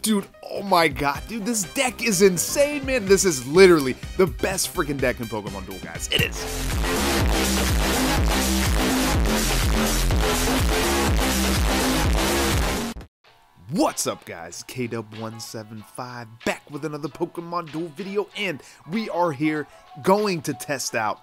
Dude, oh my god, dude, this deck is insane, man. This is literally the best freaking deck in Pokemon Duel, guys. It is. What's up, guys? KW175 back with another Pokemon Duel video, and we are here going to test out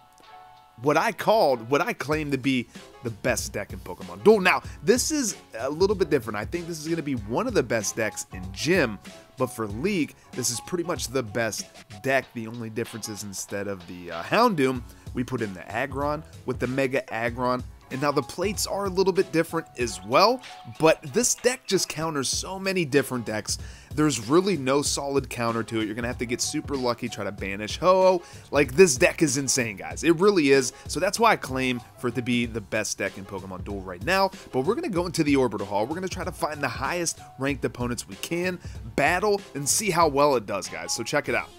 what I claim to be the best deck in Pokemon Duel. Now, this is a little bit different. I think this is going to be one of the best decks in Gym, but for League, this is pretty much the best deck. The only difference is instead of the Houndoom, we put in the Aggron with the Mega Aggron. And now the plates are a little bit different as well, but this deck just counters so many different decks. There's really no solid counter to it. You're going to have to get super lucky, try to banish Ho-Oh. Like, this deck is insane, guys. It really is. So that's why I claim for it to be the best deck in Pokemon Duel right now. But we're going to go into the Orbital Hall. We're going to try to find the highest ranked opponents we can, battle, and see how well it does, guys. So check it out.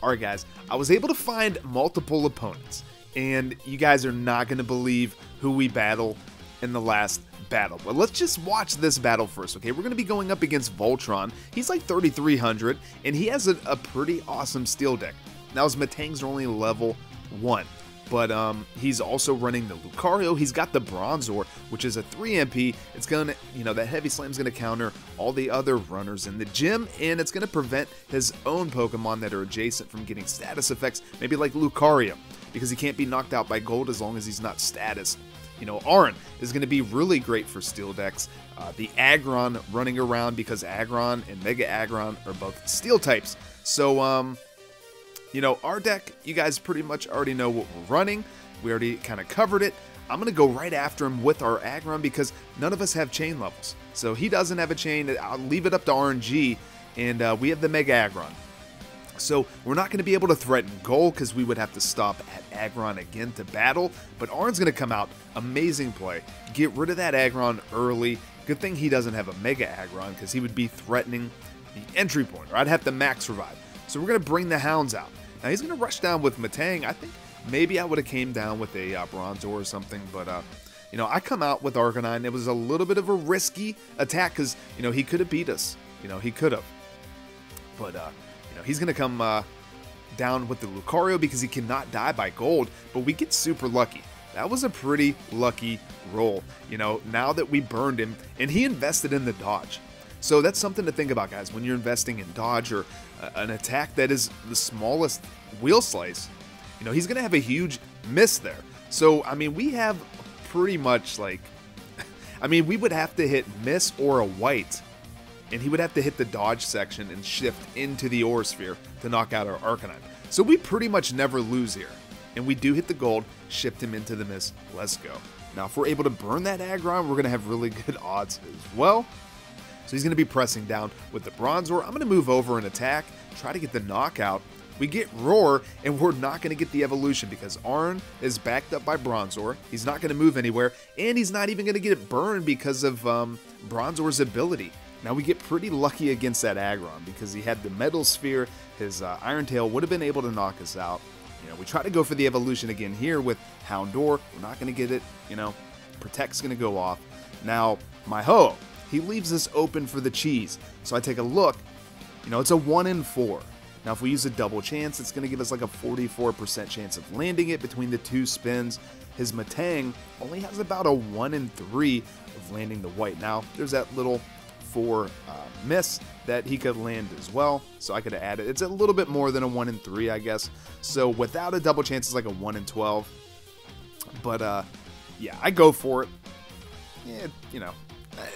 Alright, guys. I was able to find multiple opponents, and you guys are not going to believe who we battle in the last battle. But let's just watch this battle first, okay? We're going to be going up against Voltron. He's like 3,300, and he has a pretty awesome steel deck. Now, his Metangs are only level 1, but he's also running the Lucario. He's got the Bronzor, which is a 3 MP. It's going to, you know, that Heavy Slam's going to counter all the other runners in the gym, and it's going to prevent his own Pokemon that are adjacent from getting status effects, maybe like Lucario, because he can't be knocked out by Gold as long as he's not status. You know, Aron is going to be really great for steel decks. The Aggron running around because Aggron and Mega Aggron are both steel types. So, you know, our deck, you guys pretty much already know what we're running. We already kind of covered it. I'm going to go right after him with our Aggron because none of us have chain levels. So he doesn't have a chain. I'll leave it up to RNG, and we have the Mega Aggron. So we're not going to be able to threaten Gold because we would have to stop at Aggron again to battle. But Aron's going to come out. Amazing play. Get rid of that Aggron early. Good thing he doesn't have a Mega Aggron because he would be threatening the entry point, or I'd have to max revive. So we're going to bring the Hounds out. Now he's going to rush down with Metang. I think maybe I would have came down with a Bronzor or something. But, you know, I come out with Arcanine. It was a little bit of a risky attack because, you know, he could have beat us. You know, he could have. But, you know, he's going to come down with the Lucario because he cannot die by Gold, but we get super lucky. That was a pretty lucky roll, you know, now that we burned him, and he invested in the dodge. So that's something to think about, guys, when you're investing in dodge or an attack that is the smallest wheel slice. You know, he's going to have a huge miss there. So, I mean, we have pretty much like, I mean, we would have to hit miss or a white, and he would have to hit the dodge section and shift into the Aura Sphere to knock out our Arcanine. So we pretty much never lose here. And we do hit the Gold, shift him into the miss, let's go. Now if we're able to burn that Aggron, we're going to have really good odds as well. So he's going to be pressing down with the Bronzor. I'm going to move over and attack, try to get the knockout. We get Roar, and we're not going to get the evolution because Aron is backed up by Bronzor. He's not going to move anywhere, and he's not even going to get it burned because of Bronzor's ability. Now we get pretty lucky against that Aggron because he had the Metal Sphere. His Iron Tail would have been able to knock us out. You know, we try to go for the evolution again here with Houndour. We're not going to get it. You know, Protect's going to go off. Now, my Ho, he leaves us open for the cheese. So I take a look. You know, it's a 1 in 4. Now, if we use a double chance, it's going to give us like a 44% chance of landing it between the 2 spins. His Metang only has about a 1 in 3 of landing the white. Now, there's that little 4 miss that he could land as well, so I could have added. It's a little bit more than a 1 in 3, I guess. So without a double chance, it's like a 1 in 12. But yeah, I go for it. Yeah, you know,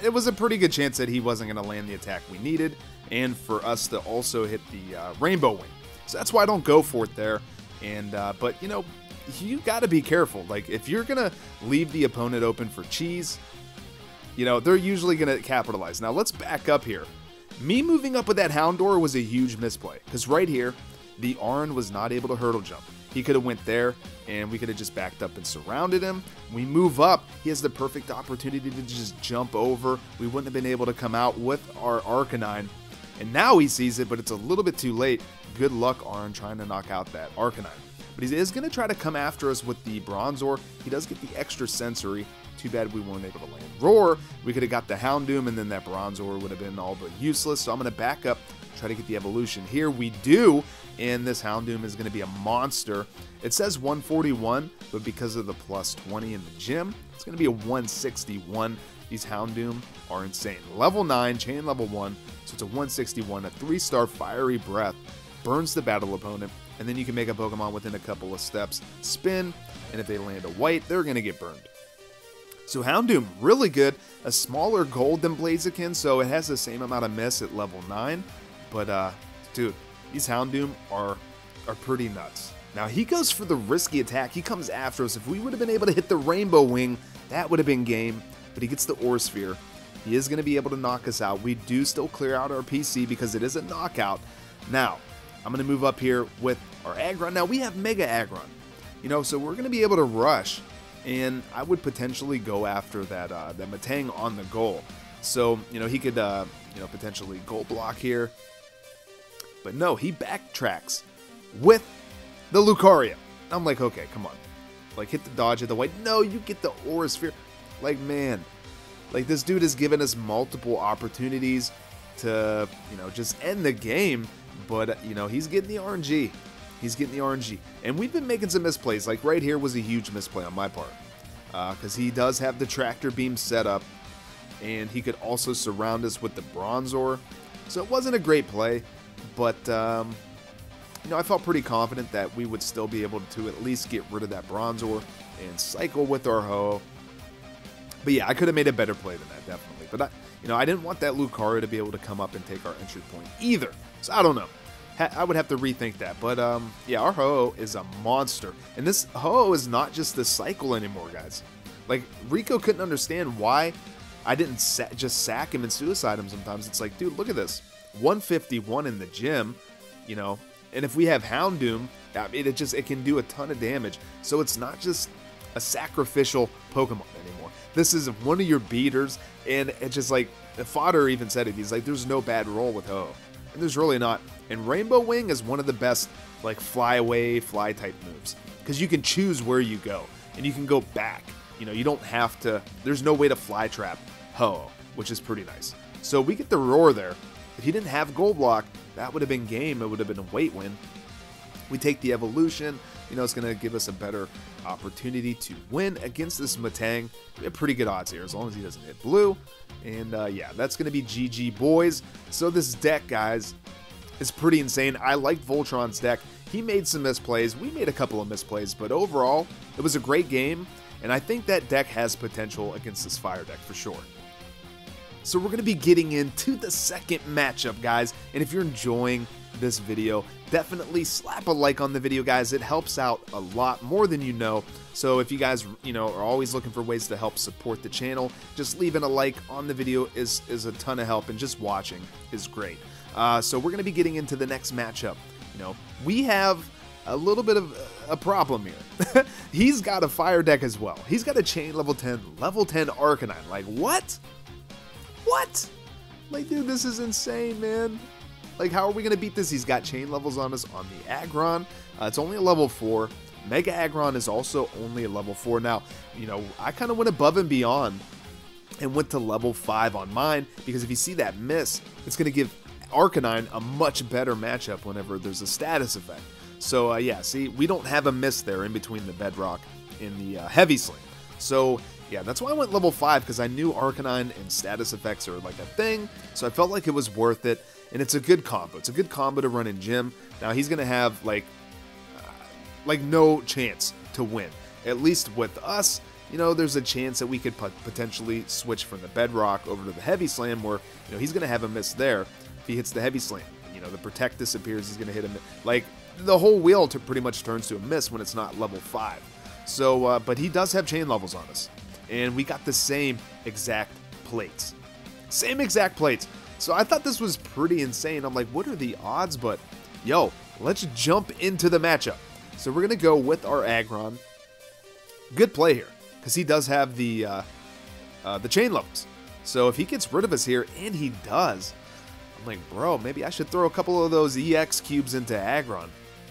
it was a pretty good chance that he wasn't going to land the attack we needed, and for us to also hit the Rainbow Wing. So that's why I don't go for it there. And but you know, you got to be careful. Like if you're gonna leave the opponent open for cheese, you know, they're usually going to capitalize. Now, let's back up here. Me moving up with that Houndour was a huge misplay, because right here, the Aron was not able to hurdle jump. He could have went there, and we could have just backed up and surrounded him. We move up. He has the perfect opportunity to just jump over. We wouldn't have been able to come out with our Arcanine. And now he sees it, but it's a little bit too late. Good luck, Aron, trying to knock out that Arcanine. but he is going to try to come after us with the Bronzor. He does get the extra sensory. Too bad we weren't able to land Roar. We could have got the Houndoom, and then that Bronzor would have been all but useless. So I'm going to back up, try to get the evolution. Here we do, and this Houndoom is going to be a monster. It says 141, but because of the plus 20 in the gym, it's going to be a 161. These Houndoom are insane. Level 9, chain level 1, so it's a 161, a 3-star Fiery Breath, burns the battle opponent, and then you can make a Pokemon within a couple of steps, spin, and if they land a white, they're going to get burned. So Houndoom, really good, a smaller gold than Blaziken, so it has the same amount of miss at level 9, but dude, these Houndoom are pretty nuts. Now he goes for the risky attack, he comes after us. If we would have been able to hit the Rainbow Wing, that would have been game, but he gets the Aura Sphere. He is going to be able to knock us out. We do still clear out our PC because it is a knockout. Now, I'm going to move up here with our Aggron. Now we have Mega Aggron, you know, so we're going to be able to rush. And I would potentially go after that Metang on the goal. So, you know, he could, you know, potentially goal block here. But no, he backtracks with the Lucario. I'm like, okay, come on. Like, hit the dodge at the white. No, you get the Aura Sphere. Like, man. Like, this dude has given us multiple opportunities to, you know, just end the game. But, you know, he's getting the RNG. He's getting the RNG. And we've been making some misplays. Like right here was a huge misplay on my part. Because he does have the Tractor Beam set up. And he could also surround us with the Bronzor. So it wasn't a great play. But, you know, I felt pretty confident that we would still be able to at least get rid of that Bronzor and cycle with our Ho. But yeah, I could have made a better play than that, definitely. But, you know, I didn't want that Lucario to be able to come up and take our entry point either. So I don't know. I would have to rethink that. But, yeah, our Ho is a monster. And this Ho is not just the cycle anymore, guys. Like, Rico couldn't understand why I didn't just sack him and suicide him sometimes. It's like, dude, look at this. 151 in the gym, you know. And if we have Houndoom, it can do a ton of damage. So it's not just a sacrificial Pokemon anymore. This is one of your beaters. And it's just like, Fodder even said it. He's like, there's no bad roll with Ho. And there's really not. And Rainbow Wing is one of the best, like, fly away, fly type moves. Because you can choose where you go. And you can go back. You know, you don't have to, there's no way to fly trap Ho, which is pretty nice. So we get the Roar there. If he didn't have Gold Block, that would have been game. It would have been a weight win. We take the evolution. You know, it's going to give us a better opportunity to win against this Metang. We have pretty good odds here, as long as he doesn't hit blue. And, yeah, that's going to be GG, boys. So this deck, guys, is pretty insane. I like Voltron's deck. He made some misplays. We made a couple of misplays, but overall, it was a great game. And I think that deck has potential against this Fire deck for sure. So we're going to be getting into the second matchup, guys. And if you're enjoying this video, definitely slap a like on the video, guys. It helps out a lot more than you know. So if you guys, you know, are always looking for ways to help support the channel, just leaving a like on the video is a ton of help, and just watching is great. So we're going to be getting into the next matchup. You know, we have a little bit of a problem here. He's got a Fire deck as well. He's got a Chain level 10 Arcanine. Like, what? What? Like, dude, this is insane, man. Like, how are we going to beat this? He's got chain levels on us on the Aggron. It's only a level 4. Mega Aggron is also only a level 4. Now, you know, I kind of went above and beyond and went to level 5 on mine, because if you see that miss, it's going to give Arcanine a much better matchup whenever there's a status effect. So, yeah, see, we don't have a miss there in between the Bedrock and the Heavy Slam. So, yeah, that's why I went level 5, because I knew Arcanine and status effects are like a thing, so I felt like it was worth it, and it's a good combo. It's a good combo to run in gym. Now, he's going to have, like no chance to win. At least with us, you know, there's a chance that we could potentially switch from the Bedrock over to the Heavy Slam, where, you know, he's going to have a miss there if he hits the Heavy Slam. You know, the Protect disappears, he's going to hit a miss. Like, the whole wheel pretty much turns to a miss when it's not level 5. So, but he does have chain levels on us. And we got the same exact plates. Same exact plates. So I thought this was pretty insane. I'm like, what are the odds? But, yo, let's jump into the matchup. So we're going to go with our Aggron. Good play here, because he does have the chain levels. So if he gets rid of us here, and he does, I'm like, bro, maybe I should throw a couple of those EX cubes into Aggron.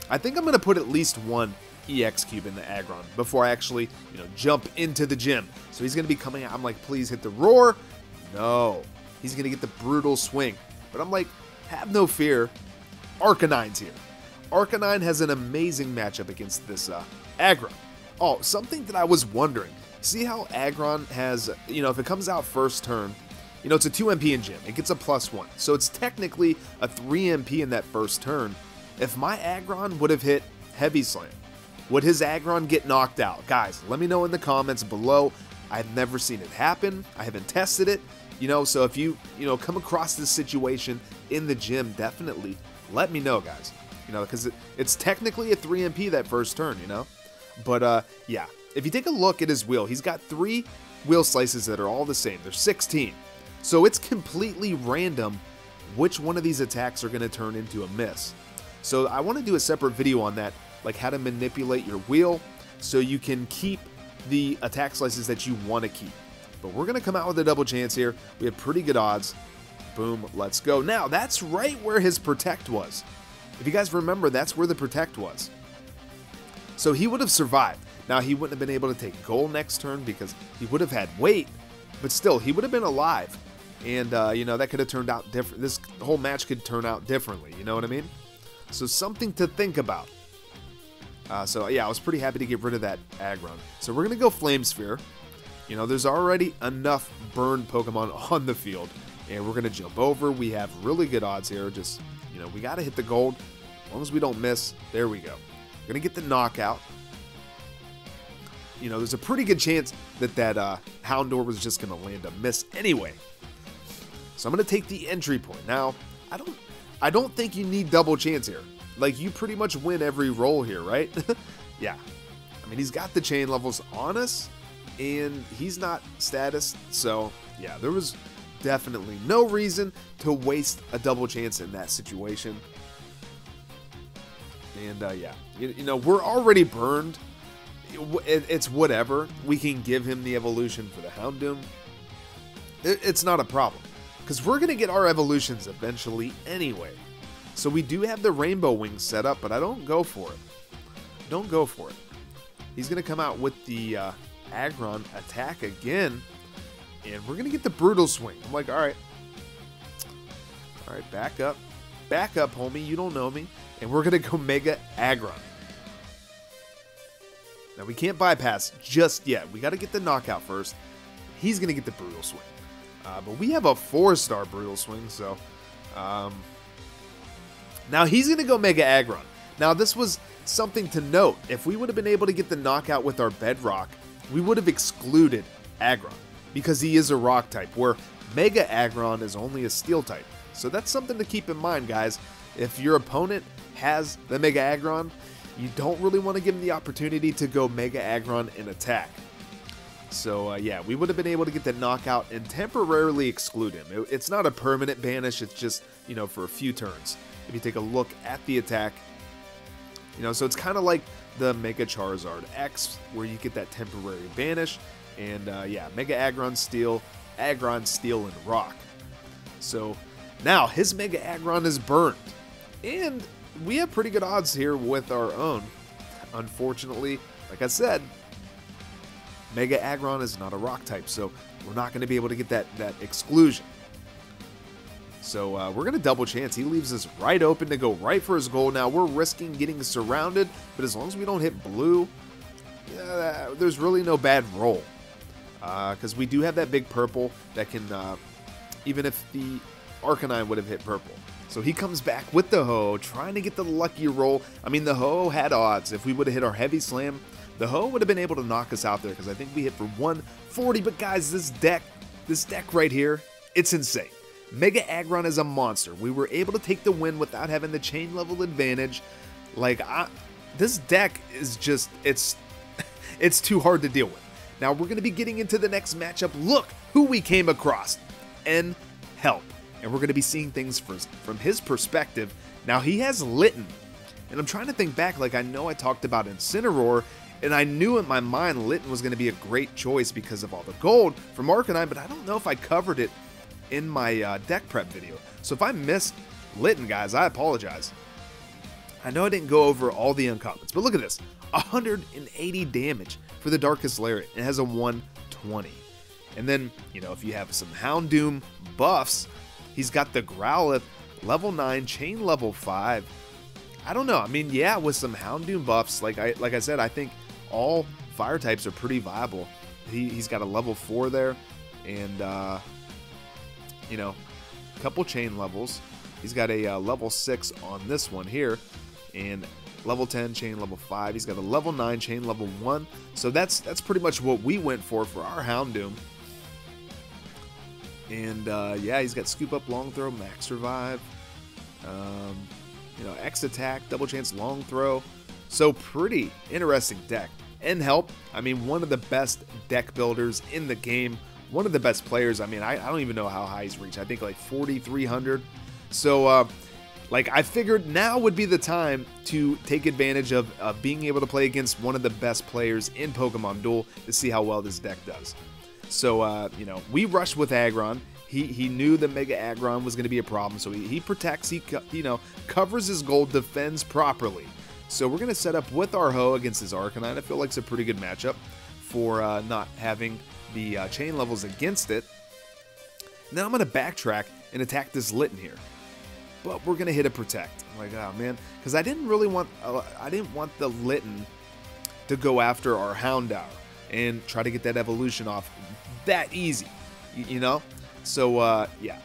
I think I'm going to put at least one EX Cube into Aggron before I actually, jump into the gym. So he's going to be coming out. I'm like, please hit the Roar. No. He's going to get the Brutal Swing. But I'm like, have no fear. Arcanine's here. Arcanine has an amazing matchup against this Aggron. Oh, something that I was wondering. See how Aggron has, if it comes out first turn, it's a 2 MP in gym. It gets a +1. So it's technically a 3 MP in that first turn. If my Aggron would have hit Heavy Slam, would his Aggron get knocked out? Guys, let me know in the comments below. I've never seen it happen. I haven't tested it. So if you, come across this situation in the gym, definitely let me know, guys. Because it's technically a 3 MP that first turn, But, yeah. If you take a look at his wheel, he's got 3 wheel slices that are all the same. There's 16. So it's completely random which one of these attacks are going to turn into a miss. So I want to do a separate video on that, like how to manipulate your wheel so you can keep the attack slices that you want to keep. But we're going to come out with a double chance here. We have pretty good odds. Boom, let's go. Now, that's right where his Protect was. If you guys remember, that's where the Protect was. So he would have survived. Now, he wouldn't have been able to take goal next turn because he would have had weight, but still, he would have been alive. And, that could have turned out different. This whole match could turn out differently, you know what I mean? So something to think about. So, yeah, I was pretty happy to get rid of that Aggron. So we're going to go Flame Sphere. There's already enough burned Pokemon on the field. And we're going to jump over. We have really good odds here. Just, we got to hit the gold. As long as we don't miss, there we go. We're going to get the knockout. There's a pretty good chance that Houndour was just going to land a miss anyway. So I'm going to take the entry point. Now, I don't think you need double chance here. Like, you pretty much win every roll here, right? Yeah. I mean, he's got the chain levels on us, and he's not status. So, yeah, there was definitely no reason to waste a double chance in that situation. And, yeah, we're already burned. It's whatever. We can give him the evolution for the Houndoom. It's not a problem. Because we're going to get our evolutions eventually anyway. So we do have the Rainbow Wings set up, but I don't go for it. Don't go for it. He's going to come out with the Aggron attack again. And we're going to get the Brutal Swing. I'm like, all right. All right, back up. Back up, homie. You don't know me. And we're going to go Mega Aggron. Now, we can't bypass just yet. We got to get the knockout first. He's going to get the Brutal Swing. But we have a 4-star Brutal Swing, so... now, he's going to go Mega Aggron. Now, this was something to note. If we would have been able to get the knockout with our Bedrock, we would have excluded Aggron. Because he is a Rock type, where Mega Aggron is only a Steel type. So that's something to keep in mind, guys. If your opponent has the Mega Aggron, you don't really want to give him the opportunity to go Mega Aggron and attack. So, yeah, we would have been able to get the knockout and temporarily exclude him. It's not a permanent banish. It's just, for a few turns. If you take a look at the attack, so it's kind of like the Mega Charizard X, where you get that temporary banish. And, yeah, Mega Aggron, Steel, and Rock. So, now, his Mega Aggron is burned. And we have pretty good odds here with our own. Unfortunately, like I said, Mega Aggron is not a Rock type, so we're not going to be able to get that exclusion. So we're going to double chance. He leaves us right open to go right for his goal. Now, we're risking getting surrounded, but as long as we don't hit blue, there's really no bad roll. Because we do have that big purple that can, even if the Arcanine would have hit purple. So he comes back with the Ho, trying to get the lucky roll. I mean, the Ho had odds. If we would have hit our Heavy Slam, the Ho would have been able to knock us out there, because I think we hit for 140. But guys, this deck right here, it's insane. Mega Aggron is a monster. We were able to take the win without having the chain level advantage. Like, this deck is just, it's too hard to deal with. Now, we're going to be getting into the next matchup. Look who we came across. N-Help. And we're going to be seeing things from his perspective. Now, he has Litten. And I'm trying to think back, like, I know I talked about Incineroar, and I knew in my mind Litten was going to be a great choice because of all the gold from Arcanine, but I don't know if I covered it in my deck prep video. So if I missed Litten, guys, I apologize. I know I didn't go over all the uncommons, but look at this. 180 damage for the Darkest Lariat. It has a 120. And then, you know, if you have some Houndoom buffs, he's got the Growlithe, level 9, chain level 5. I don't know. I mean, yeah, with some Houndoom buffs, like I said, I think all fire types are pretty viable. He's got a level 4 there, and you know, a couple chain levels. He's got a level 6 on this one here, and level 10 chain level 5. He's got a level 9 chain level 1. So that's pretty much what we went for our Houndoom. And yeah, he's got Scoop Up, Long Throw, Max Revive, you know, X Attack, Double Chance, Long Throw. So pretty interesting deck. And Help, I mean, one of the best deck builders in the game. One of the best players. I mean, I don't even know how high he's reached. I think like 4,300. So, like, I figured now would be the time to take advantage of being able to play against one of the best players in Pokemon Duel to see how well this deck does. So, you know, we rushed with Aggron. He knew that Mega Aggron was going to be a problem, so he protects, you know, covers his gold, defends properly. So we're going to set up with our Ho against his Arcanine. I feel like it's a pretty good matchup for not having the chain levels against it. Now I'm going to backtrack and attack this Litten here. But we're going to hit a Protect. I'm like, oh man, because I didn't really want, the Litten to go after our Houndour and try to get that evolution off that easy, you know? So, yeah,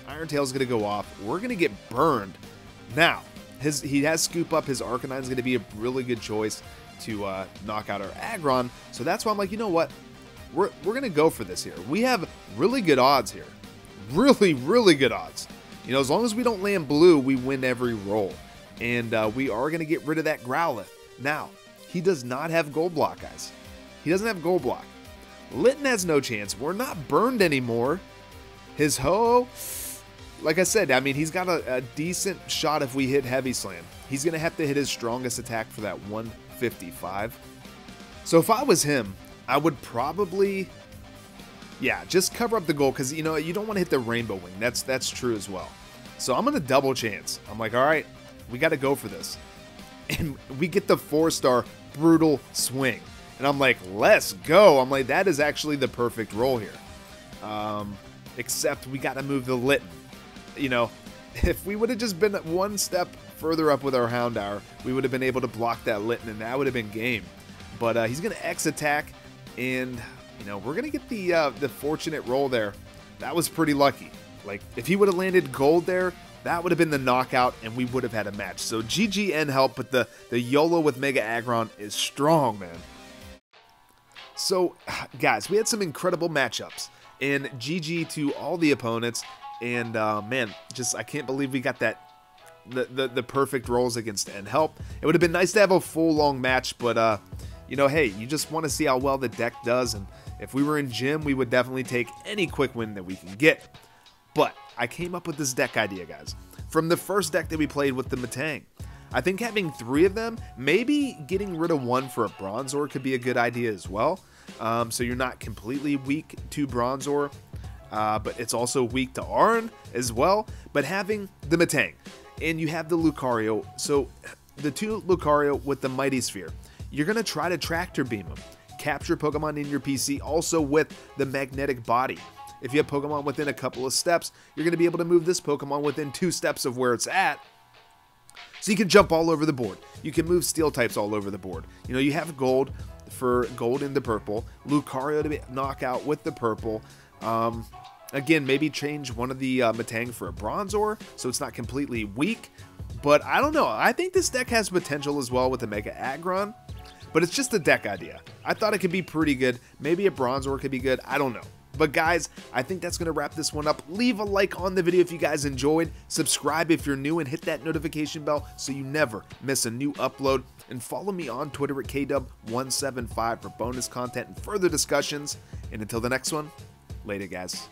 Iron Tail's going to go off. We're going to get burned. Now, he has Scoop Up. His Arcanine's going to be a really good choice to knock out our Aggron. So that's why I'm like, you know what? We're going to go for this here. We have really good odds here. Really, really good odds. You know, as long as we don't land blue, we win every roll. And we are going to get rid of that Growlithe. Now, he does not have Gold Block, guys. He doesn't have Gold Block. Litten has no chance. We're not burned anymore. His Ho, like I said, I mean, he's got a decent shot if we hit Heavy Slam. He's going to have to hit his strongest attack for that 155. So if I was him, I would probably, yeah, just cover up the goal because, you know, you don't want to hit the Rainbow Wing. That's true as well. So I'm going to double chance. I'm like, all right, we got to go for this. And we get the 4-star Brutal Swing. And I'm like, let's go. I'm like, that is actually the perfect roll here. Except we got to move the Litten. You know, if we would have just been one step further up with our Houndour, we would have been able to block that Litten, and that would have been game. But he's going to X Attack, and, you know, we're going to get the fortunate roll there. That was pretty lucky. Like, if he would have landed gold there, that would have been the knockout, and we would have had a match. So GG and Help, but the YOLO with Mega Aggron is strong, man. So, guys, we had some incredible matchups. And GG to all the opponents, and man, just I can't believe we got that the perfect rolls against End Help. It would have been nice to have a full long match, but you know, hey, you just want to see how well the deck does, and if we were in gym, we would definitely take any quick win that we can get. But I came up with this deck idea, guys, from the first deck that we played with the Metang. I think having 3 of them, maybe getting rid of 1 for a Bronzor could be a good idea as well. So you're not completely weak to Bronzor, but it's also weak to Arn as well. But having the Metang, and you have the Lucario, so the 2 Lucario with the Mighty Sphere, you're going to try to Tractor Beam them, capture Pokemon in your PC, also with the Magnetic Body. If you have Pokemon within a couple of steps, you're going to be able to move this Pokemon within 2 steps of where it's at. So you can jump all over the board. You can move Steel types all over the board. You know, you have Gold for Gold into Purple, Lucario to knock out with the Purple. Again, maybe change one of the Metang for a Bronzor, so it's not completely weak. But I don't know. I think this deck has potential as well with the Mega Aggron, but it's just a deck idea. I thought it could be pretty good. Maybe a Bronzor could be good. I don't know. But guys, I think that's going to wrap this one up. Leave a like on the video if you guys enjoyed. Subscribe if you're new and hit that notification bell so you never miss a new upload. And follow me on Twitter at KDub175 for bonus content and further discussions. And until the next one, later guys.